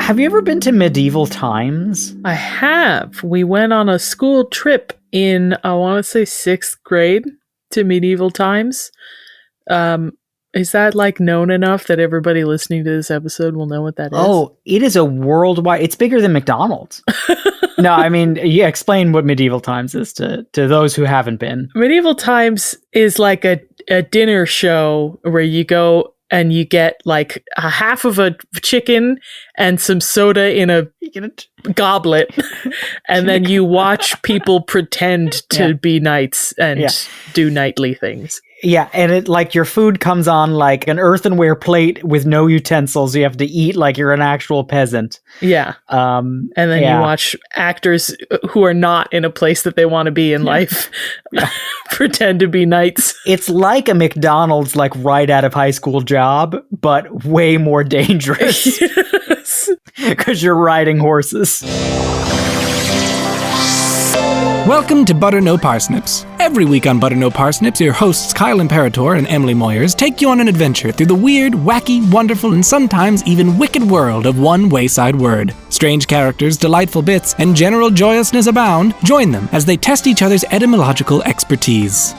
Have you ever been to medieval times? I have. We went on a school trip in, I want to say 6th grade to medieval times. Is that like known enough that everybody listening to this episode will know what that is? Oh, it is a worldwide. It's bigger than McDonald's. No, I mean, yeah, explain what medieval times is to those who haven't been. Medieval times is like a dinner show where you go and you get like a half of a chicken and some soda in a goblet. And then you watch people pretend to be knights and do knightly things. Yeah, and it like your food comes on like an earthenware plate with no utensils. You have to eat like you're an actual peasant. Yeah. And then you watch actors who are not in a place that they want to be in life pretend to be knights. It's like a McDonald's like right out of high school job, but way more dangerous. Because you're riding horses. Welcome to Butter No Parsnips. Every week on Butter No Parsnips, your hosts Kyle Imperator and Emily Moyers take you on an adventure through the weird, wacky, wonderful, and sometimes even wicked world of one wayside word. Strange characters, delightful bits, and general joyousness abound. Join them as they test each other's etymological expertise.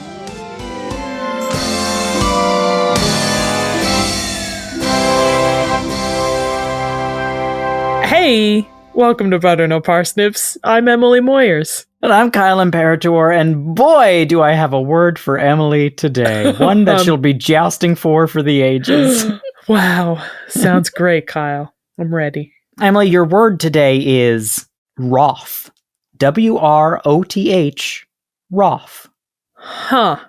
Hey, welcome to Butter No Parsnips. I'm Emily Moyers. And I'm Kyle Imperator, and boy, do I have a word for Emily today. One that she'll be jousting for the ages. Wow. Sounds great, Kyle. I'm ready. Emily, your word today is wroth. W-R-O-T-H. Wroth. Huh.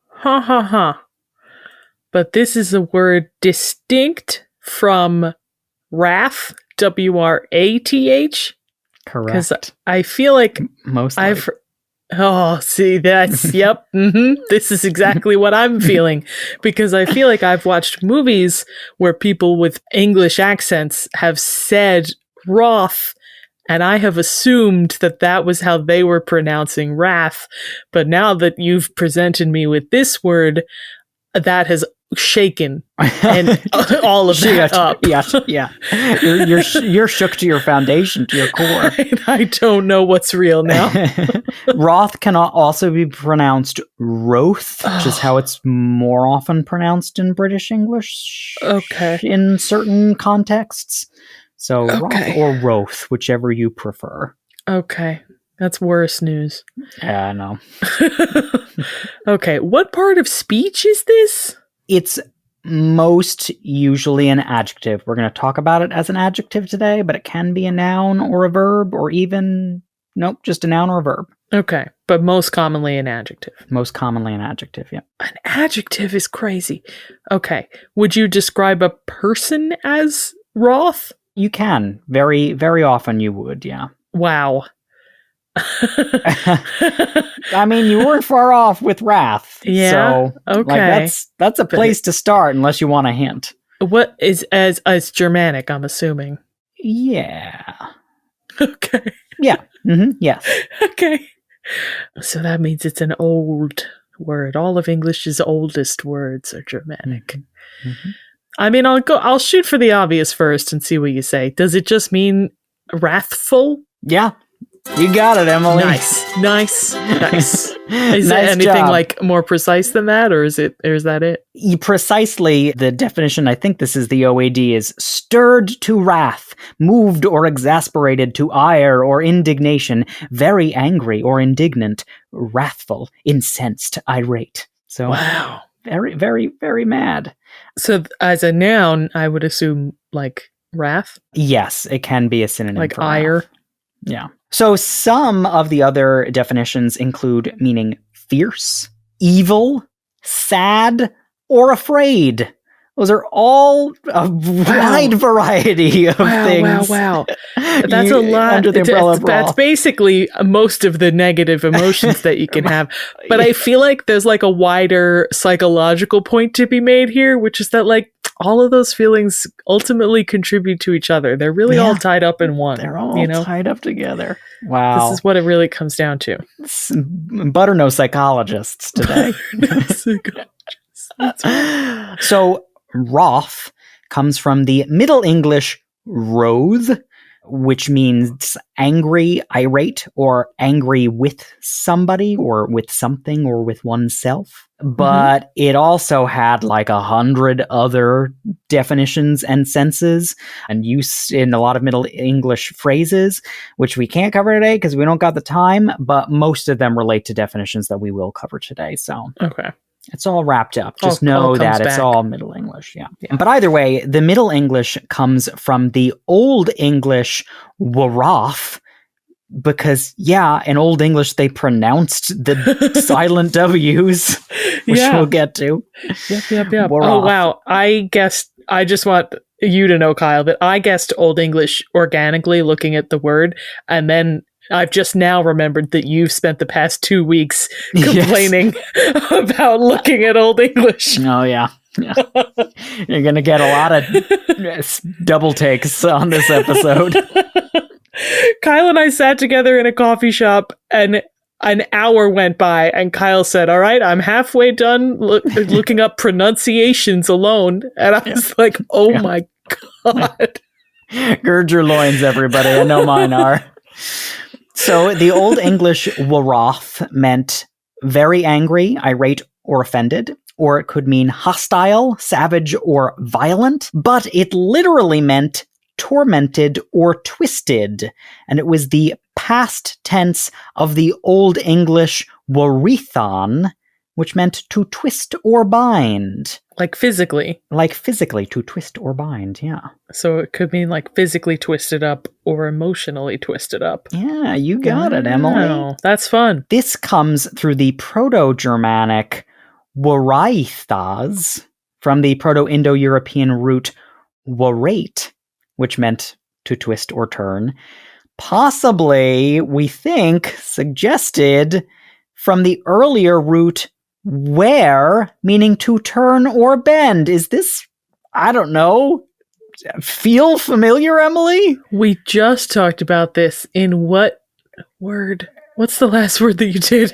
Ha ha ha. But this is a word distinct from wrath. W-R-A-T-H. Correct. Because I feel like mostly. That's yep. This is exactly what I'm feeling, because I feel like I've watched movies where people with English accents have said wrath, and I have assumed that that was how they were pronouncing wrath. But now that you've presented me with this word, that has shaken and all of that up. Yeah. You're shook to your foundation, to your core. I don't know what's real now. Wroth can also be pronounced wroth, which is how it's more often pronounced in British English. Okay. In certain contexts. So wroth or wroth, whichever you prefer. Okay. That's worse news. Yeah, I know. Okay. What part of speech is this? It's most usually an adjective. We're going to talk about it as an adjective today, but it can be a noun or a verb or even, just a noun or a verb. Okay, but most commonly an adjective. Most commonly an adjective, yeah. An adjective is crazy. Okay, would you describe a person as wroth? You can. Very, very often you would, yeah. Wow. I mean, you weren't far off with wrath. Yeah. So, okay. That's a place to start, unless you want a hint. What is as Germanic? I'm assuming. Yeah. Okay. Yeah. Mm-hmm. Yes. Okay. So that means it's an old word. All of English's oldest words are Germanic. Mm-hmm. I mean, I'll shoot for the obvious first and see what you say. Does it just mean wrathful? Yeah. You got it, Emily. Nice. Is Nice there anything job. like more precise than that, or is that it? Precisely, the definition, I think this is the OAD, is stirred to wrath, moved or exasperated to ire or indignation, very angry or indignant, wrathful, incensed, irate. So, wow. Very, very, very mad. So as a noun, I would assume like wrath? Yes, it can be a synonym like for ire. wrath. Yeah. So some of the other definitions include meaning fierce, evil, sad, or afraid. Those are all a wide variety of things. Wow. That's a lot. Under the umbrella of that's wrath. basically most of the negative emotions that you can have. But I feel like there's like a wider psychological point to be made here, which is that like all of those feelings ultimately contribute to each other. They're really all tied up in one. They're all tied up together. Wow. This is what it really comes down to. Butter no psychologists today. That's right. So wroth comes from the Middle English roth, which means angry, irate, or angry with somebody, or with something, or with oneself. But it also had like 100 other definitions and senses and use in a lot of Middle English phrases, which we can't cover today because we don't got the time, but most of them relate to definitions that we will cover today. So Okay. it's all wrapped up. Just All know comes that it's back. all Middle English. Yeah. But either way, the Middle English comes from the Old English Wroth, because in Old English they pronounced the silent W's, which we'll get to. Yep. Oh, Wroth. wow. I just want you to know, Kyle, that I guessed Old English organically looking at the word, and then I've just now remembered that you've spent the past 2 weeks complaining about looking at Old English. Oh, yeah. You're going to get a lot of double takes on this episode. Kyle and I sat together in a coffee shop, and an hour went by, and Kyle said, "All right, I'm halfway done looking up pronunciations alone." And I was like, "Oh my God." Gird your loins, everybody. I know mine are. So the Old English wroth meant very angry, irate, or offended, or it could mean hostile, savage, or violent, but it literally meant tormented or twisted, and it was the past tense of the Old English warithon, which meant to twist or bind. Like physically. Like physically, to twist or bind, yeah. So it could mean like physically twisted up or emotionally twisted up. Yeah, you got it, Emily. Wow, that's fun. This comes through the Proto-Germanic waraithas from the Proto-Indo-European root warate, which meant to twist or turn. Possibly, we think, suggested from the earlier root where, meaning to turn or bend. Is this, I don't know, feel familiar, Emily? We just talked about this in what word? What's the last word that you did?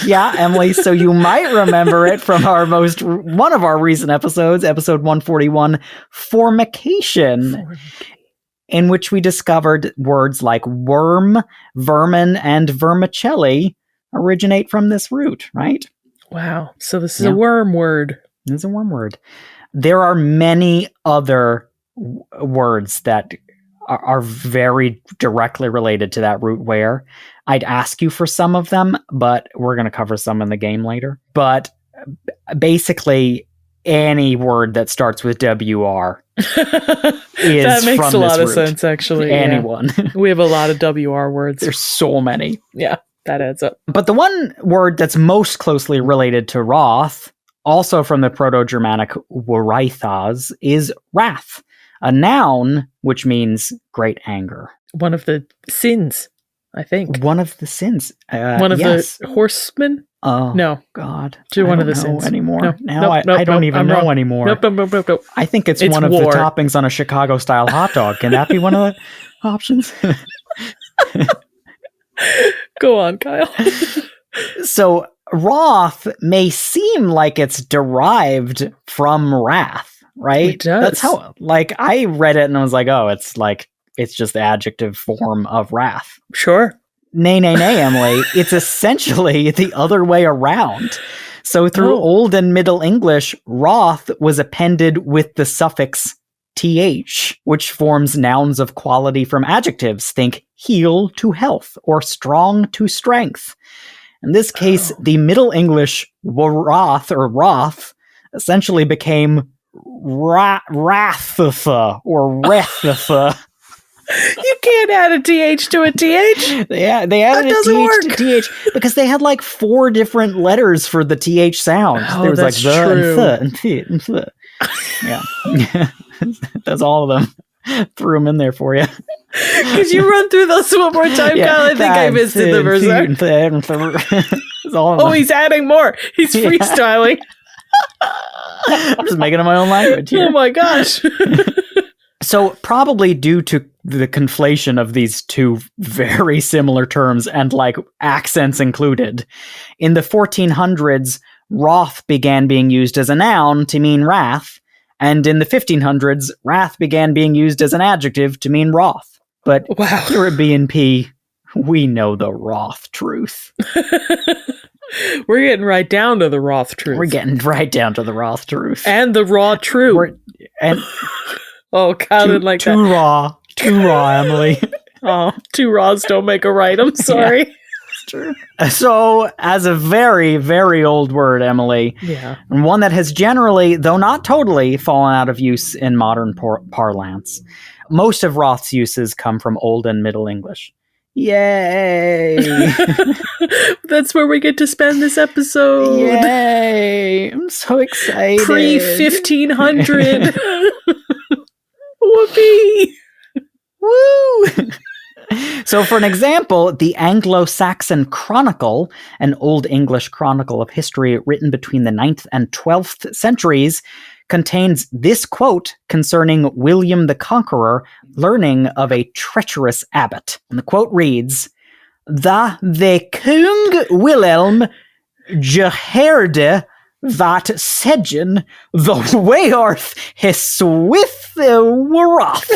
Yeah, Emily, so you might remember it from one of our recent episodes, episode 141, formication, in which we discovered words like worm, vermin, and vermicelli originate from this root, right? Wow. So this is a worm word. It's a worm word. There are many other words that are very directly related to that root where. I'd ask you for some of them, but we're going to cover some in the game later. But basically, any word that starts with WR is that makes from a lot of root. sense, actually. Anyone. Yeah. We have a lot of WR words. There's so many. Yeah, that adds up. But the one word that's most closely related to wrath, also from the Proto-Germanic waraithas, is wrath, a noun which means great anger. One of the sins, I think. One of the sins. One of the horsemen? Oh, no. God. One of the know sins. anymore. No, Now I don't even know wrong. anymore. Nope. I think it's one war. of the toppings on a Chicago-style hot dog. Can that be one of the options? Go on, Kyle. So, wrath may seem like it's derived from wrath, right? It does. That's how, I read it and I was like, oh, it's just the adjective form of wrath. Sure. Nay, Emily. It's essentially the other way around. So through Old and Middle English, wrath was appended with the suffix th, which forms nouns of quality from adjectives. Think heal to health or strong to strength. In this case, the Middle English wrath or wrath essentially became wrathatha or rethatha. You can't add a th to a th. They added a th to th because they had 4 different letters for the th sound. Oh, there was that's the true. and th and th. Yeah. That's all of them. Threw them in there for you. Could you run through those one more time, Kyle? I think I missed it the first time. He's adding more. He's freestyling. I'm just making up my own language here. Oh my gosh. So probably due to the conflation of these two very similar terms and accents included, in the 1400s, wrath began being used as a noun to mean wrath, and in the 1500s, wrath began being used as an adjective to mean wroth. But Wow. here at BNP, we know the Wroth truth. We're getting right down to the Wroth truth. We're getting right down to the Wroth truth. And the raw truth. Oh, Kyle didn't like too that. Too raw, Emily. Oh, two raws don't make a right. I'm sorry. Yeah, it's true. So, as a very, very old word, Emily, and one that has generally, though not totally, fallen out of use in modern parlance, most of Wroth's uses come from Old and Middle English. Yay! That's where we get to spend this episode. Yay! I'm so excited. Pre-1500. Whoopee! Woo! So, for an example, the Anglo-Saxon Chronicle, an Old English chronicle of history written between the 9th and 12th centuries, contains this quote concerning William the Conqueror learning of a treacherous abbot. And the quote reads, the Kung Wilhelm geheerde vat sedgen the wayarth his with Wroth.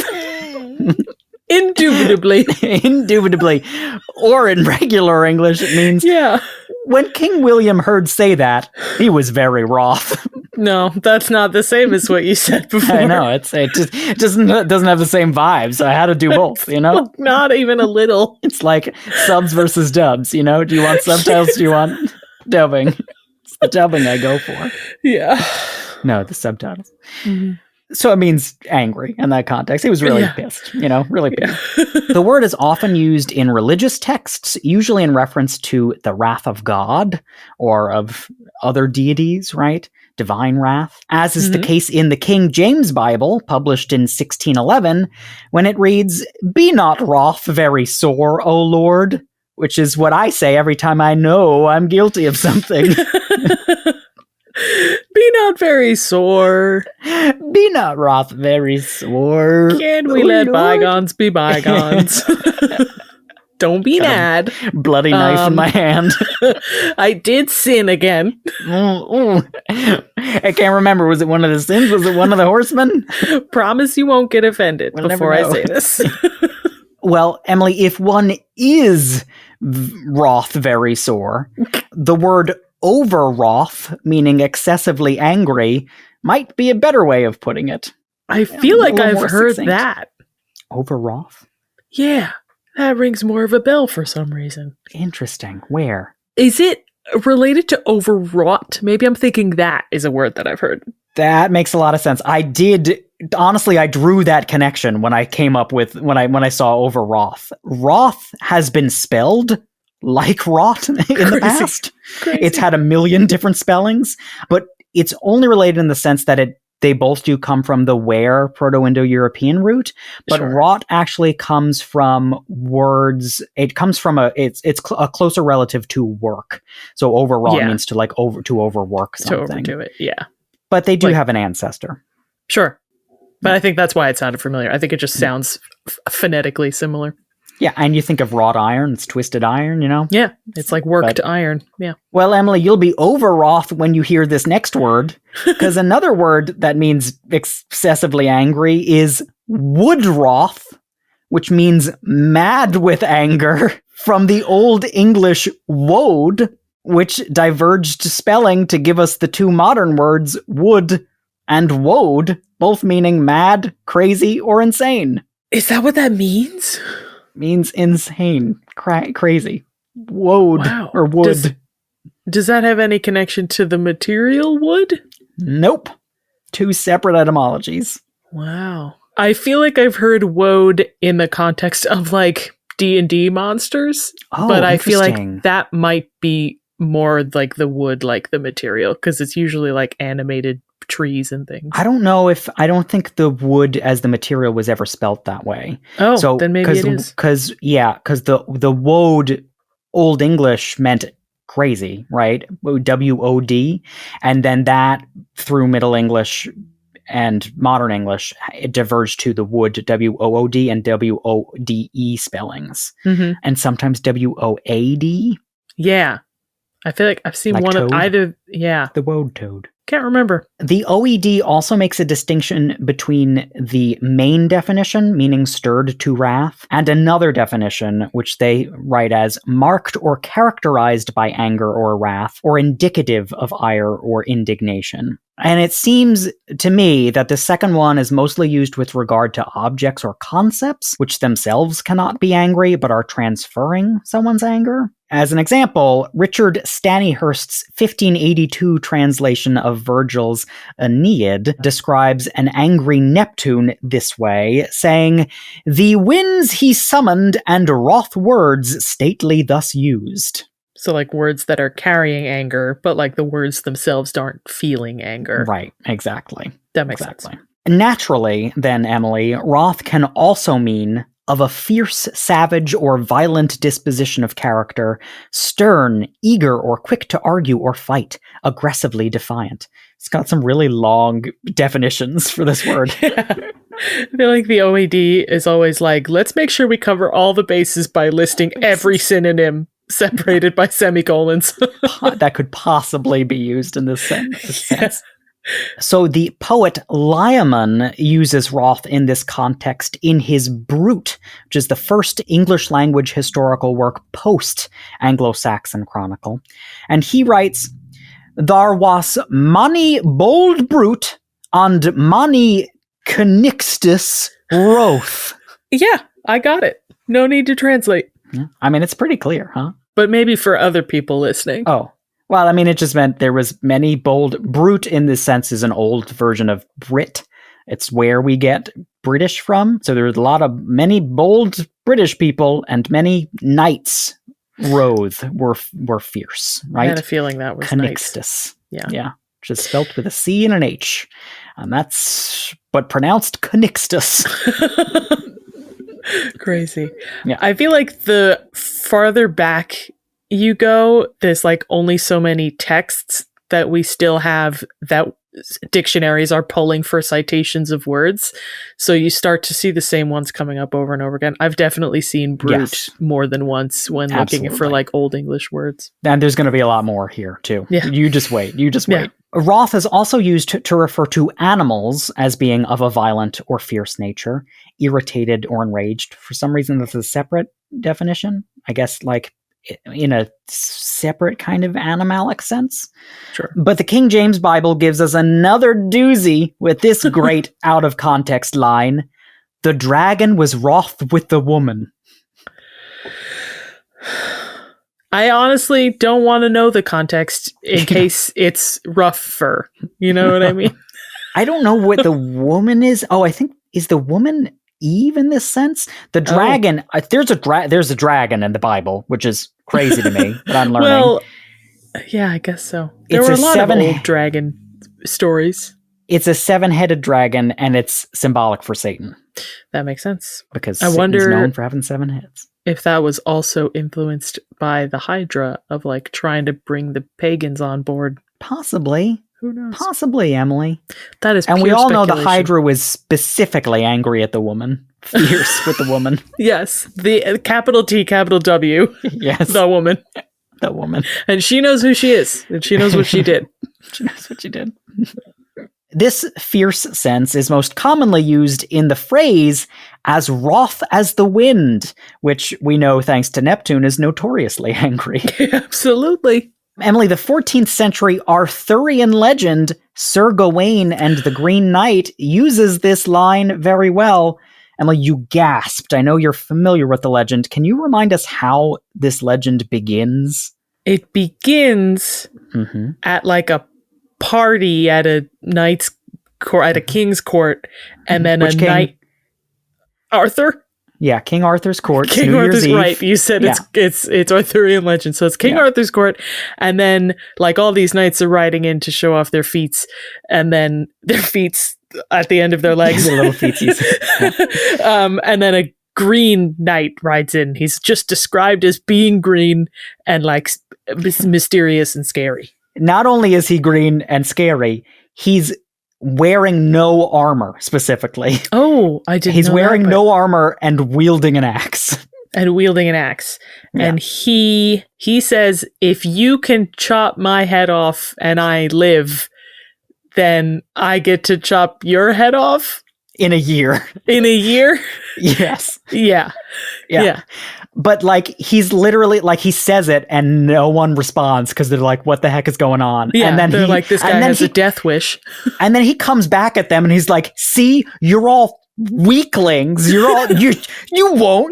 Indubitably. Indubitably. Or in regular English, it means, when King William heard say that, he was very wroth. No, that's not the same as what you said before. I know, it doesn't have the same vibe, so I had to do both, you know? Not even a little. It's like subs versus dubs, you know? Do you want subtitles? Do you want dubbing? It's the dubbing I go for. Yeah. No, the subtitles. Mm-hmm. So it means angry in that context. He was really pissed, you know, really pissed. The word is often used in religious texts, usually in reference to the wrath of God or of other deities, right? Divine wrath, as is the case in the King James Bible, published in 1611, when it reads, "Be not wroth very sore, O Lord," which is what I say every time I know I'm guilty of something. Be not very sore. Be not wroth very sore. Can we let bygones be bygones? Don't be mad. Bloody knife in my hand. I did sin again. I can't remember. Was it one of the sins? Was it one of the horsemen? Promise you won't get offended before I say this. Well, Emily, if one is wroth very sore, the word over wroth, meaning excessively angry, might be a better way of putting it. I feel like I've heard that. Over wroth? Yeah, that rings more of a bell for some reason. Interesting. Where? Is it related to overwrought? Maybe I'm thinking that is a word that I've heard. That makes a lot of sense. I drew that connection when I came up with, when I saw over wroth. Wroth has been spelled like rot in the past. Crazy. It's had a million different spellings, but it's only related in the sense that they both do come from the where Proto-Indo-European root, but rot actually comes from words. It comes from it's a closer relative to work. So overwrought means to overwork something. To overdo it, yeah. But they do have an ancestor. Sure. But I think that's why it sounded familiar. I think it just sounds phonetically similar. Yeah, and you think of wrought iron, it's twisted iron, you know? Yeah, it's like worked iron, yeah. Well, Emily, you'll be over wroth when you hear this next word, because another word that means excessively angry is woodwroth, which means mad with anger, from the Old English wode, which diverged spelling to give us the two modern words wood and wode, both meaning mad, crazy, or insane. Is that what that means? Means insane, crazy, wode or wood. Does that have any connection to the material wood? Nope. Two separate etymologies. Wow. I feel like I've heard wode in the context of like D&D monsters, but I feel like that might be more like the wood, like the material, because it's usually like animated trees and things. I don't think the wood as the material was ever spelt that way. Oh, so then maybe it is. Because the wode Old English meant crazy, right? W-O-D. And then that through Middle English and Modern English, it diverged to the wood W-O-O-D and W-O-D-E spellings. Mm-hmm. And sometimes W-O-A-D. Yeah. I feel like I've seen Like one Toad? of either. Yeah. The wode toad. Can't remember. The OED also makes a distinction between the main definition, meaning stirred to wrath, and another definition, which they write as marked or characterized by anger or wrath, or indicative of ire or indignation. And it seems to me that the second one is mostly used with regard to objects or concepts, which themselves cannot be angry but are transferring someone's anger. As an example, Richard Stanihurst's 1582 translation of Virgil's Aeneid describes an angry Neptune this way, saying, "The winds he summoned and wroth words stately thus used." So like words that are carrying anger, but like the words themselves aren't feeling anger. Right, exactly. That makes sense. sense. Naturally, then, Emily, wroth can also mean of a fierce, savage, or violent disposition of character, stern, eager, or quick to argue or fight, aggressively defiant. It's got some really long definitions for this word. Yeah. I feel like the OAD is always like, let's make sure we cover all the bases by listing every synonym separated by semicolons. That could possibly be used in this sense. Yes. So the poet Lyman uses wroth in this context in his Brut, which is the first English language historical work post Anglo-Saxon Chronicle. And he writes, "There was many bold brute and many connixtus wroth." Yeah, I got it. No need to translate. Yeah. I mean, it's pretty clear, huh? But maybe for other people listening. Oh. Well, I mean, it just meant there was many bold... Brute, in this sense, is an old version of Brit. It's where we get British from. So there's many bold British people, and many knights Wroth were fierce, right? I had a feeling that was Connixtus. Nice. Yeah. Yeah. Which is spelt with a C and an H. And that's... but pronounced Connixtus. Crazy. Yeah. I feel like the farther back you go, there's like only so many texts that we still have that dictionaries are pulling for citations of words. So you start to see the same ones coming up over and over again. I've definitely seen brute more than once when looking for like old English words. And there's going to be a lot more here too. Yeah. You just wait. Wroth is also used to refer to animals as being of a violent or fierce nature, irritated or enraged. For some reason, that's a separate definition. I guess like in a separate kind of animalic sense. Sure. But the King James Bible gives us another doozy with this great out of context line. "The dragon was wroth with the woman." I honestly don't want to know the context in case it's rough fur. You know what I mean? I don't know what the woman is. Oh, I think, is the woman Eve in this sense? The dragon, there's a dragon in the Bible, which is crazy to me, but I'm learning. Well, yeah, I guess so. There were a lot of old dragon stories. It's a 7-headed dragon, and it's symbolic for Satan. That makes sense. Because I Satan's wonder known for having 7 heads. If that was also influenced by the Hydra of like trying to bring the pagans on board. Possibly. Who knows? Possibly, Emily. That is, and we all know the speculation. Hydra was specifically angry at the woman, fierce with the woman. Yes, the capital T, capital W. Yes, the woman. The woman, and she knows who she is, and she knows what she did. She knows what she did. This fierce sense is most commonly used in the phrase "as wroth as the wind," which we know, thanks to Neptune, is notoriously angry. Absolutely. Emily, the 14th century Arthurian legend, Sir Gawain and the Green Knight, uses this line very well. Emily, you gasped. I know you're familiar with the legend. Can you remind us how this legend begins? It begins at like a party at a knight's court, at a king's court, and then Which a king? knight. Arthur? Yeah, King Arthur's court. King New Arthur's Year's Eve. right. You said it's Arthurian legend, so it's King Arthur's court, and then like all these knights are riding in to show off their feats, and then their feats at the end of their legs, Their little feetsies. and then a green knight rides in. He's just described as being green and like mysterious and scary. Not only is he green and scary, he's wearing no armor specifically. Oh, I didn't. He's wearing no armor and wielding an axe. and wielding an axe. Yeah. And he says, if you can chop my head off and I live, then I get to chop your head off In a year. in a year. Yes. Yeah. But like, he's literally like, he says it and no one responds because they're like, what the heck is going on? Yeah, and then they're like, this guy has a death wish. And then he comes back at them and he's like, see, you're all weaklings. You're all,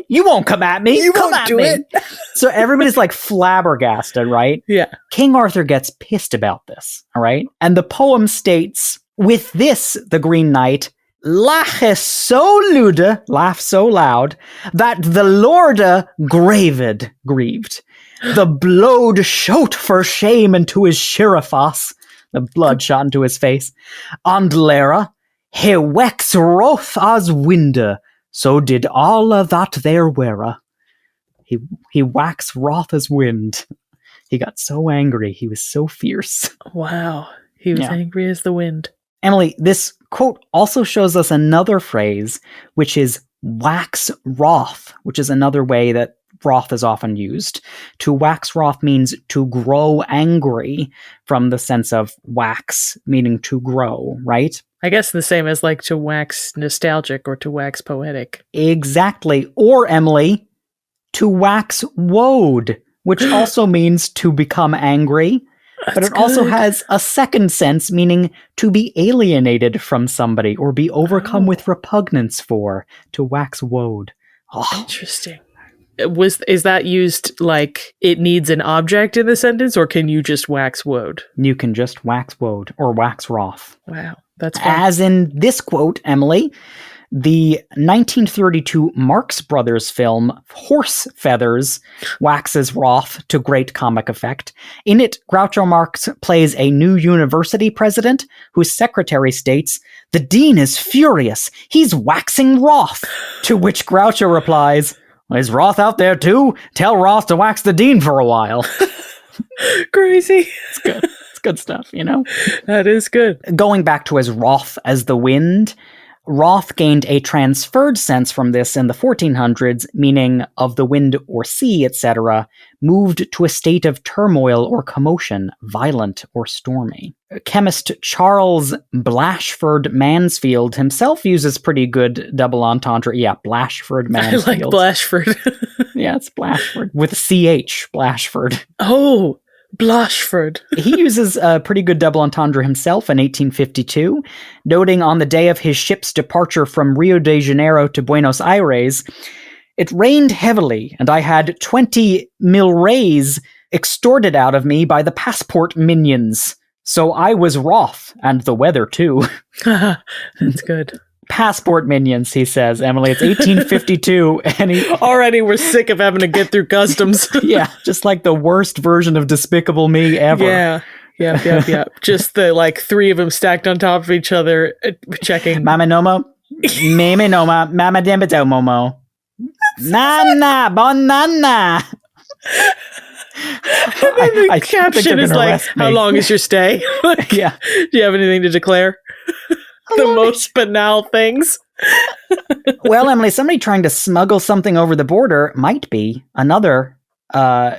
you won't come at me. You come won't at do me. it. So everybody's like flabbergasted, right? Yeah. King Arthur gets pissed about this, all right? And the poem states, with this, the Green Knight lache so lude, laugh so loud, that the lorde grieved. The blood shot for shame into his shirafas, the blood shot into his face. And Lara, he wex wroth as winde, so did all that there were. He waxed wroth as wind. He got so angry. He was so fierce. Wow. He was angry as the wind. Emily, this quote also shows us another phrase, which is wax wroth, which is another way that wroth is often used. To wax wroth means to grow angry, from the sense of wax, meaning to grow, right? I guess the same as like to wax nostalgic or to wax poetic. Exactly. Or, Emily, to wax wode, which also means to become angry. But it also has a second sense, meaning to be alienated from somebody or be overcome with repugnance for, to wax wode. Oh. Interesting. Is that used like it needs an object in the sentence, or can you just wax wode? You can just wax wode or wax wroth. Wow, that's fun. As in this quote, Emily, the 1932 Marx Brothers film Horse Feathers waxes wroth to great comic effect. In it, Groucho Marx plays a new university president whose secretary states, "The dean is furious. He's waxing wroth." To which Groucho replies, "Well, is Wroth out there too? Tell Wroth to wax the dean for a while." Crazy. It's good. It's good stuff, you know? That is good. Going back to his wroth as the wind, wroth gained a transferred sense from this in the 1400s, meaning of the wind or sea, etc., moved to a state of turmoil or commotion, violent or stormy. Chemist Charles Blashford Mansfield himself uses pretty good double entendre. Yeah, Blashford Mansfield. I like Blashford. Yeah, it's Blashford with CH, Blashford. Oh, Blashford. He uses a pretty good double entendre himself in 1852, noting on the day of his ship's departure from Rio de Janeiro to Buenos Aires, "It rained heavily, and I had 20 milreis extorted out of me by the passport minions. So I was wroth, and the weather too." That's good. Passport minions, he says, Emily. It's 1852, and he... Already we're sick of having to get through customs. Yeah, just like the worst version of Despicable Me ever. Yeah. Yep. Just the like three of them stacked on top of each other, checking. Mama Nomo, Meme Noma, Mama Dembeto Momo. Nana, Bonana. The caption is like, "How long is your stay?" Like, yeah. Do you have anything to declare? The most banal things. Well, Emily, somebody trying to smuggle something over the border might be another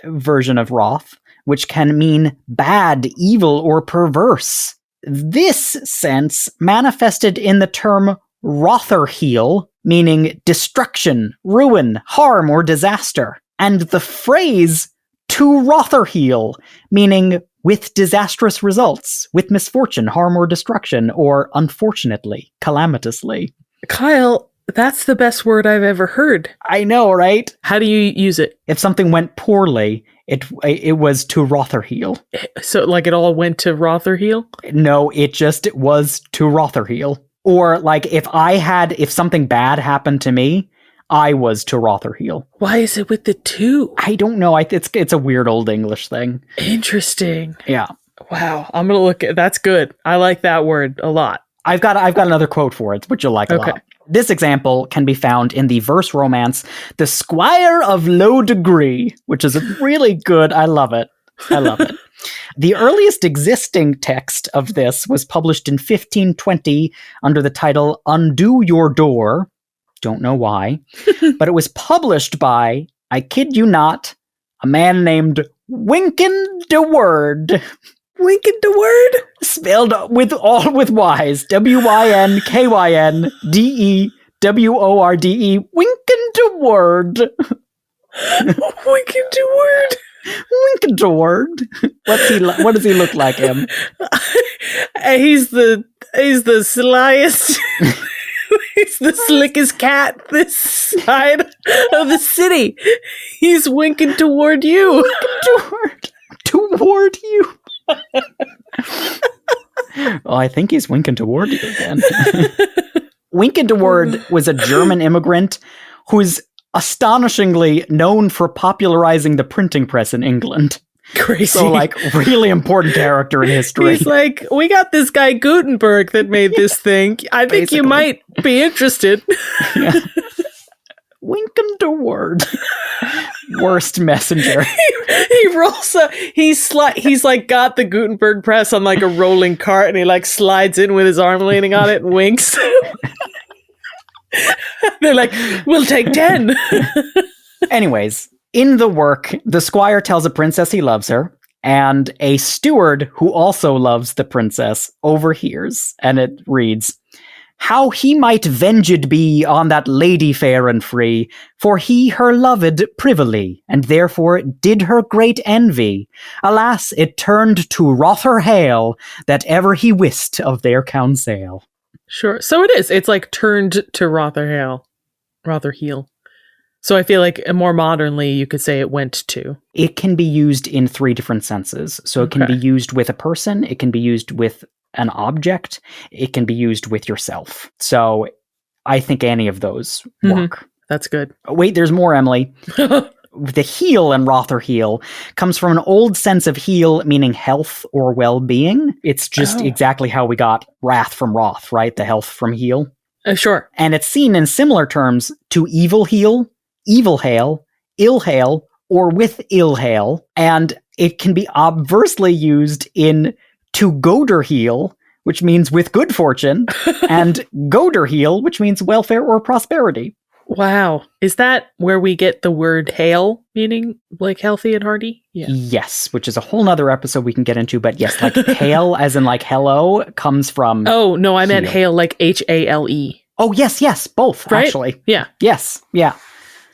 version of wroth, which can mean bad, evil, or perverse. This sense manifested in the term Rotherheel, meaning destruction, ruin, harm, or disaster. And the phrase to Rotherheel, meaning with disastrous results, with misfortune, harm, or destruction, or unfortunately, calamitously. Kyle, that's the best word I've ever heard. I know, right? How do you use it? If something went poorly, it was to Rotherheel. So, like, it all went to Rotherheel? No, it was to Rotherheel. Or, like, if something bad happened to me, I was to Rotherheel. Why is it with the two? I don't know. It's a weird old English thing. Interesting. Yeah. Wow. I'm gonna look at that's good. I like that word a lot. I've got another quote for it, which you'll like a lot. This example can be found in the verse romance "The Squire of Low Degree," which is really good. I love it. The earliest existing text of this was published in 1520 under the title "Undo Your Door," Don't know why. But it was published by, I kid you not, a man named Wynkin de Worde. Wynkin de Worde? Spelled with Y's. WYNKYNDEWORDE. Wynkin de Worde. Wynkin de Worde. Wynkin de Worde. What does he look like, Em? He's the slyest. He's the slickest cat this side of the city. He's winking toward you. Toward you. Well, I think he's winking toward you again. Wynkin de Worde was a German immigrant who's astonishingly known for popularizing the printing press in England. Crazy. So, like, really important character in history. He's like, we got this guy Gutenberg that made this thing. I think Basically. you might be interested. Yeah. Wynkin de Worde. Worst messenger. He rolls up. He's like got the Gutenberg press on like a rolling cart, and he like slides in with his arm leaning on it and winks. They're like, we'll take 10. Anyways, in the work, the squire tells a princess he loves her, and a steward who also loves the princess overhears, and it reads, "How he might venged be on that lady fair and free, for he her loved privily, and therefore did her great envy. Alas, it turned to wrath her hail, that ever he wist of their counsel." Sure. So it is. It's like turned to Rotherhale. Rotherheel. So I feel like more modernly, you could say it went to. It can be used in 3 different senses. So it can be used with a person, it can be used with an object, it can be used with yourself. So I think any of those work. That's good. Oh, wait, there's more, Emily. The heel in Rotherheel comes from an old sense of heal, meaning health or well-being. It's just exactly how we got wrath from wrath, right? The health from heal. Sure. And it's seen in similar terms to evil heal, evil hail, ill hail, or with ill hail. And it can be obversely used in to goader heal, which means with good fortune, and goader heal, which means welfare or prosperity. Wow. Is that where we get the word hail, meaning like healthy and hearty? Yeah. Yes, which is a whole nother episode we can get into, but yes, like hail as in like hello comes from... Oh, no, I meant hail like H-A-L-E. Oh, yes, both, right? Actually. Yeah. Yes, yeah.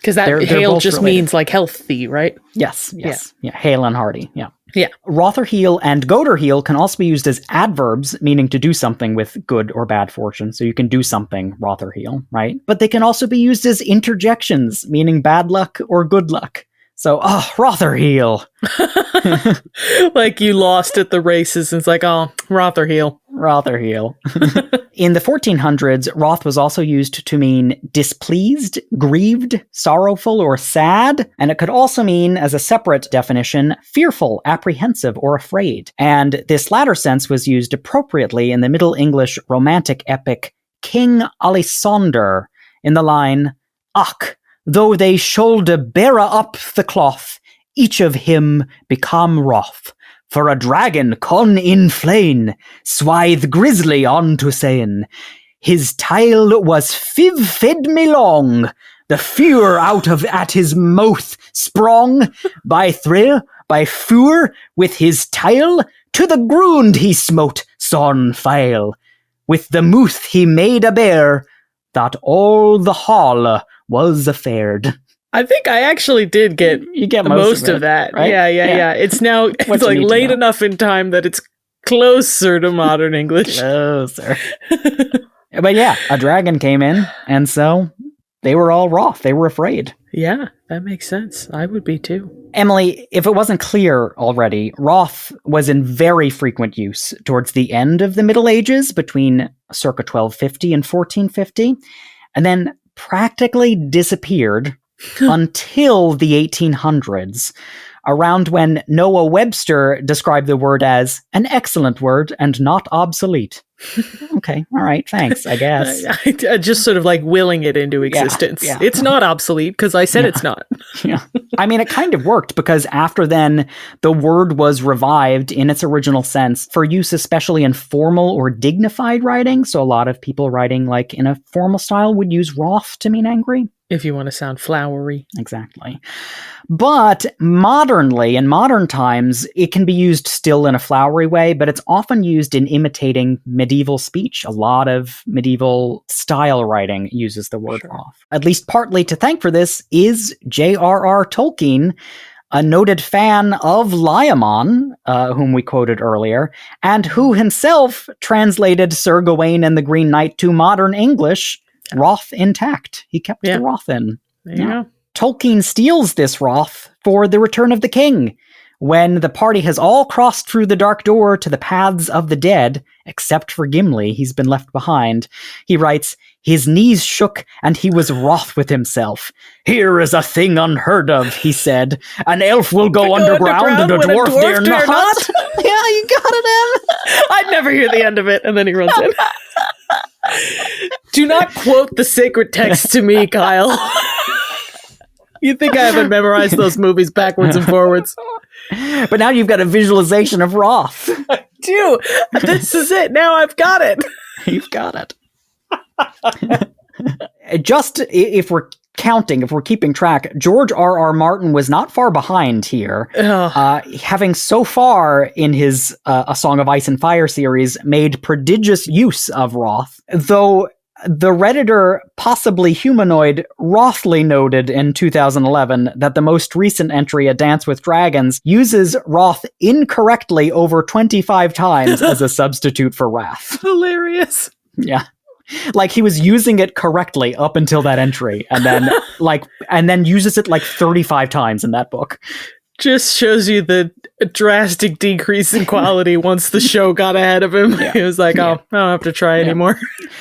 Because that they're hail both just related. means like healthy, right? Yes. Yeah, hail and hearty, yeah. Yeah. Rotherheel and goaderheel can also be used as adverbs, meaning to do something with good or bad fortune. So you can do something, Rotherheel, right? But they can also be used as interjections, meaning bad luck or good luck. So, Rotherheel. Like you lost at the races, and it's like, Rotherheel. Rotherheel. In the 1400s, wroth was also used to mean displeased, grieved, sorrowful, or sad. And it could also mean, as a separate definition, fearful, apprehensive, or afraid. And this latter sense was used appropriately in the Middle English romantic epic King Alisander in the line, "Ach, though they shoulde bear up the cloth, each of him become wroth. For a dragon con in flame, swithe grizzly on to sayn. His tail was fed me long, the fear out of at his mouth sprung, by thrill, by fure, with his tail, to the ground he smote, son fail. With the mouth he made a bear, that all the hall was affared." I think I actually did get You get most of of that. right? Yeah. It's now it's What you like need to late know. enough in time that it's closer to modern English. Closer. But yeah, a dragon came in, and so they were all wroth. They were afraid. Yeah, that makes sense. I would be too. Emily, if it wasn't clear already, wroth was in very frequent use towards the end of the Middle Ages, between circa 1250 and 1450, and then practically disappeared until the 1800s, around when Noah Webster described the word as an excellent word and not obsolete. Okay, all right, thanks, I guess. I just sort of like willing it into existence. Yeah. It's not obsolete because I said it's not. Yeah. I mean, it kind of worked because after then, the word was revived in its original sense for use especially in formal or dignified writing. So a lot of people writing like in a formal style would use wroth to mean angry. If you want to sound flowery. Exactly. But modernly, in modern times, it can be used still in a flowery way, but it's often used in imitating medieval speech. A lot of medieval style writing uses the word wroth. At least partly to thank for this is J.R.R. Tolkien, a noted fan of Layaman, whom we quoted earlier, and who himself translated Sir Gawain and the Green Knight to modern English, wroth intact. He kept the wroth in. There you go. Tolkien steals this wroth for The Return of the King. When the party has all crossed through the dark door to the paths of the dead, except for Gimli, he's been left behind, he writes, "His knees shook and he was wroth with himself. Here is a thing unheard of, he said. An elf will go underground and a dwarf dare not." Yeah, you got it, Em. I'd never hear the end of it, and then he runs in. Do not quote the sacred text to me, Kyle. You think I haven't memorized those movies backwards and forwards? But now you've got a visualization of wrath. I do. This is it. Now I've got it. You've got it. Just if we're counting, if we're keeping track, George R.R. Martin was not far behind here, having so far in his A Song of Ice and Fire series made prodigious use of wrath, though the Redditor Possibly Humanoid wrothly noted in 2011 that the most recent entry, A Dance with Dragons, uses wrath incorrectly over 25 times as a substitute for wrath. Hilarious. Yeah. Like he was using it correctly up until that entry, and then uses it like 35 times in that book. Just shows you the drastic decrease in quality once the show got ahead of him. Yeah. He was like, I don't have to try anymore.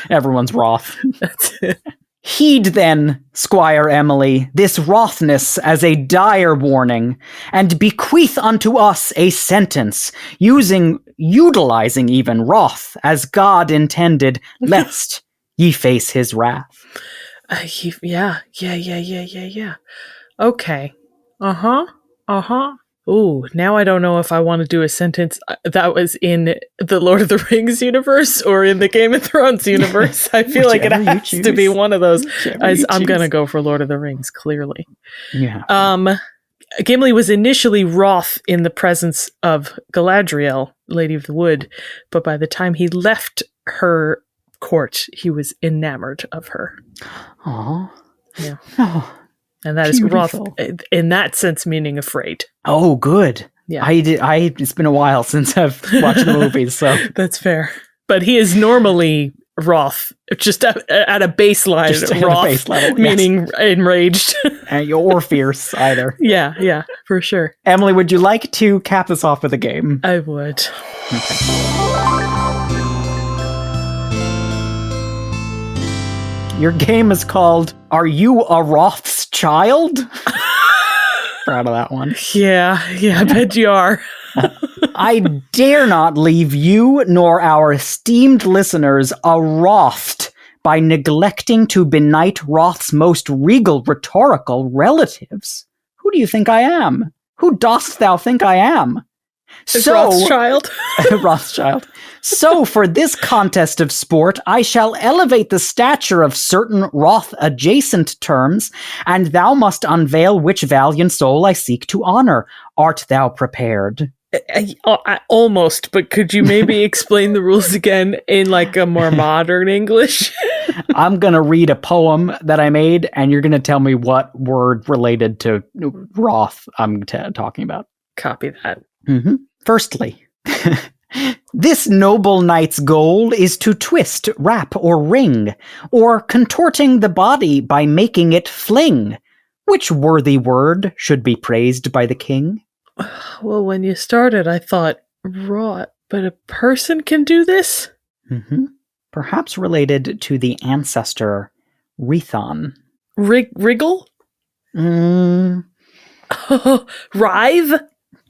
Everyone's wroth. That's it. Heed then, Squire Emily, this wrothness as a dire warning, and bequeath unto us a sentence, utilizing even wrath as God intended, lest ye face his wrath. Yeah. Okay. Ooh, now I don't know if I want to do a sentence that was in the Lord of the Rings universe or in the Game of Thrones universe. I feel like it has to be one of those. I'm going to go for Lord of the Rings, clearly. Yeah. Gimli was initially wroth in the presence of Galadriel, Lady of the Wood, but by the time he left her court, he was enamored of her. Aww. Yeah. Oh. And that Beautiful. Is wroth in that sense, meaning afraid. Oh, good. Yeah. It's been a while since I've watched the movies, so. That's fair. But he is normally wroth, just at a baseline, just wroth, at a base level, meaning enraged. Or fierce, either. Yeah, for sure. Emily, would you like to cap us off with a game? I would. Okay. Your game is called Are You a Wroth's Child? Proud of that one. Yeah, I bet you are. I dare not leave you nor our esteemed listeners awrothed by neglecting to benight Wroth's most regal rhetorical relatives. Who do you think I am? Who dost thou think I am? Rothschild. Rothschild. So, for this contest of sport, I shall elevate the stature of certain wroth-adjacent terms, and thou must unveil which valiant soul I seek to honor. Art thou prepared? Almost, but could you maybe explain the rules again in like a more modern English? I'm going to read a poem that I made, and you're going to tell me what word related to wroth I'm talking about. Copy that. Mm-hmm. Firstly, this noble knight's goal is to twist, wrap, or wring, or contorting the body by making it fling. Which worthy word should be praised by the king? Well, when you started, I thought, wrought, but a person can do this? Mm-hmm. Perhaps related to the ancestor Rethon. Wriggle? Writhe?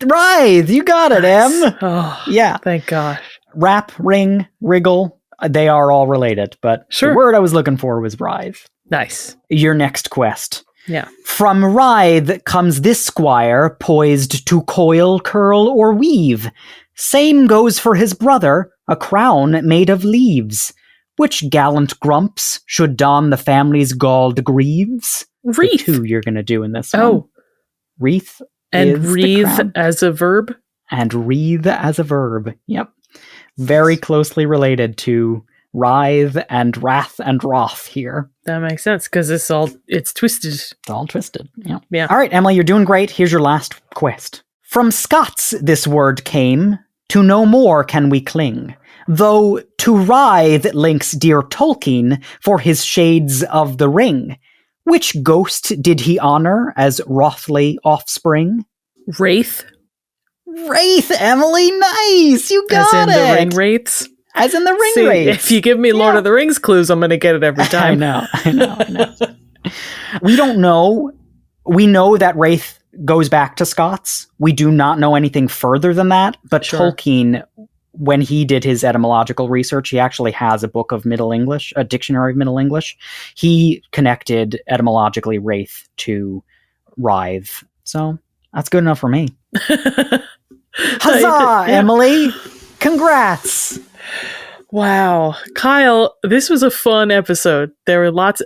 Writhe! You got it, Em! Oh, yeah. Thank gosh. Wrap, ring, wriggle. They are all related, but Sure. the word I was looking for was writhe. Nice. Your next quest. Yeah. From writhe comes this squire, poised to coil, curl, or weave. Same goes for his brother, a crown made of leaves. Which gallant grumps should don the family's galled greaves? Wreath. The two you're going to do in this one. Oh. Wreath And is the wreathe crown. as a verb? And wreathe as a verb. Yep. Very closely related to writhe and wrath and wroth here. That makes sense, because it's twisted. It's all twisted. Yeah. Yeah. All right, Emily, you're doing great. Here's your last quest. From Scots this word came, to no more can we cling. Though to writhe links dear Tolkien for his shades of the ring. Which ghost did he honor as wrathly offspring? Wraith? Wraith, Emily, nice! You got As in it! the ring wraiths? As in the ring See, wraiths. if you give me Lord of the Rings clues, I'm going to get it every time. I know. We don't know. We know that Wraith goes back to Scots. We do not know anything further than that, but Sure. Tolkien, when he did his etymological research, he actually has a book of Middle English, a dictionary of Middle English. He connected etymologically Wraith to writhe. So that's good enough for me. Huzzah, Emily! Congrats! Wow. Kyle, this was a fun episode. There were lots.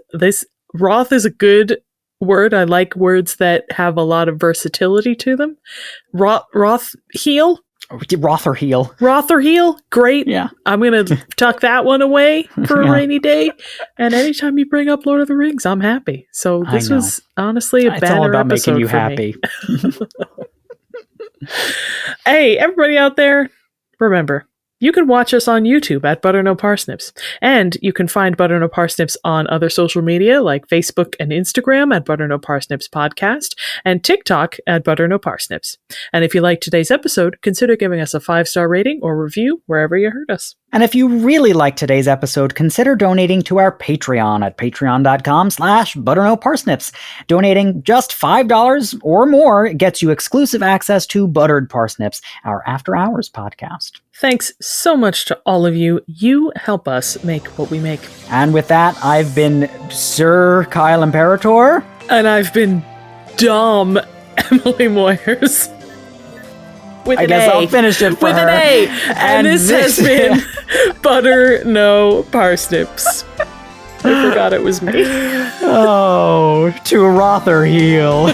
Wroth is a good word. I like words that have a lot of versatility to them. Wroth heel? Wroth or heel. Wroth or heel? Great. Yeah. I'm going to tuck that one away for a Yeah. rainy day. And anytime you bring up Lord of the Rings, I'm happy. So I this know. was honestly a It's banner all about episode making you for happy. me. Hey, everybody out there, remember, you can watch us on YouTube at Butter No Parsnips. And you can find Butter No Parsnips on other social media like Facebook and Instagram at Butter No Parsnips Podcast and TikTok at Butter No Parsnips. And if you liked today's episode, consider giving us a 5-star rating or review wherever you heard us. And if you really liked today's episode, consider donating to our Patreon at patreon.com/butternoparsnips. Donating just $5 or more gets you exclusive access to Buttered Parsnips, our After Hours podcast. Thanks so much to all of you. You help us make what we make. And with that, I've been Sir Kyle Imperator. And I've been Dom Emily Moyers. With I an guess A. I'll finish it for With her. an A. And this has been Butter No Parsnips. I forgot it was me. Oh, to Wroth or heel.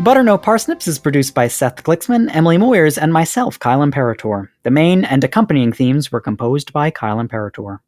Butter No Parsnips is produced by Seth Glicksman, Emily Moyers, and myself, Kyle Imperator. The main and accompanying themes were composed by Kyle Imperator.